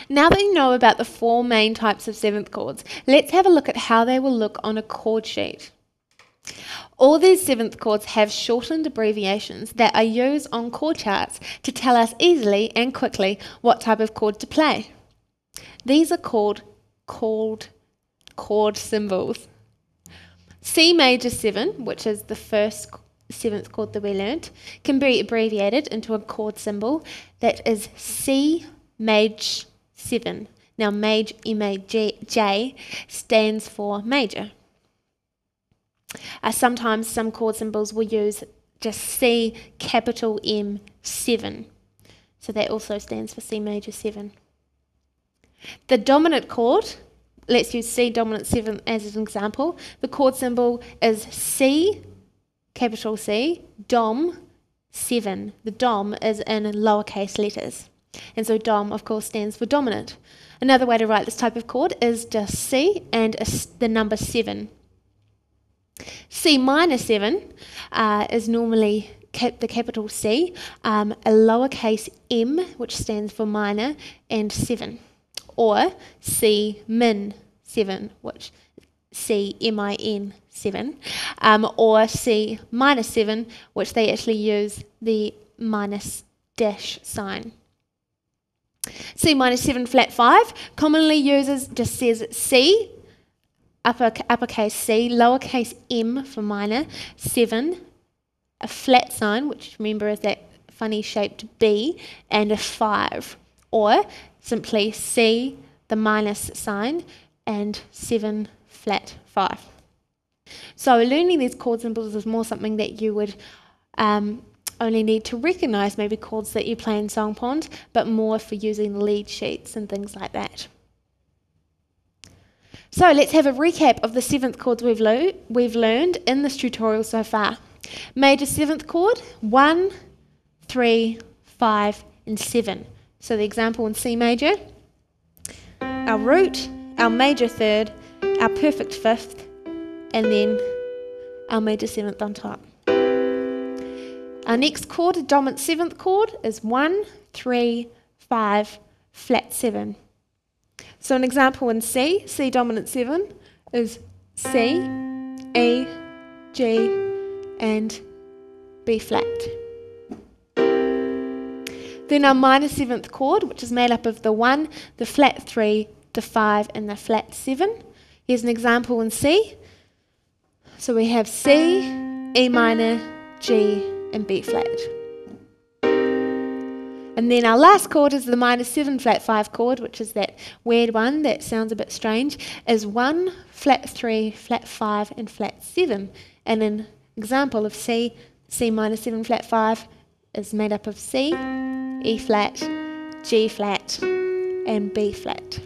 Now that you know about the 4 main types of 7th chords, let's have a look at how they will look on a chord sheet. All these 7th chords have shortened abbreviations that are used on chord charts to tell us easily and quickly what type of chord to play. These are called chord symbols. C major 7, which is the first 7th chord that we learnt, can be abbreviated into a chord symbol that is C major 7. Now major, M-A-J, stands for major. Sometimes some chord symbols will use just C capital M 7. So that also stands for C major 7. The dominant chord, let's use C dominant 7 as an example. The chord symbol is C, capital C, Dom 7. The Dom is in lowercase letters. And so Dom, of course, stands for dominant. Another way to write this type of chord is just C and the number 7. C minor 7 is normally the capital C, a lowercase m, which stands for minor, and 7. Or C min 7, which C min 7, or C minus 7, which they actually use the minus dash sign. C minus 7 flat 5 commonly just says C, uppercase C, lowercase m for minor, 7, a flat sign, which remember is that funny shaped B, and a 5. Or simply C, the minus sign, and 7 flat 5. So learning these chord symbols is more something that you would only need to recognise, maybe chords that you play in song ponds, but more for using lead sheets and things like that. So let's have a recap of the 7th chords we've learned in this tutorial so far. Major 7th chord, 1, 3, 5 and 7. So the example in C major, our root, our major 3rd, our perfect 5th, and then our major 7th on top. Our next chord, a dominant 7th chord, is 1, 3, 5, flat 7. So an example in C, C dominant 7, is C, E, G, and B flat. Then our minor 7th chord, which is made up of the 1, the flat 3, the 5, and the flat 7. Here's an example in C. So we have C, E minor, G, and B flat. And then our last chord is the minor 7 flat 5 chord, which is that weird one that sounds a bit strange, is 1, flat 3, flat 5, and flat 7. And an example of C, C minor 7 flat 5 is made up of C, E flat, G flat, and B flat.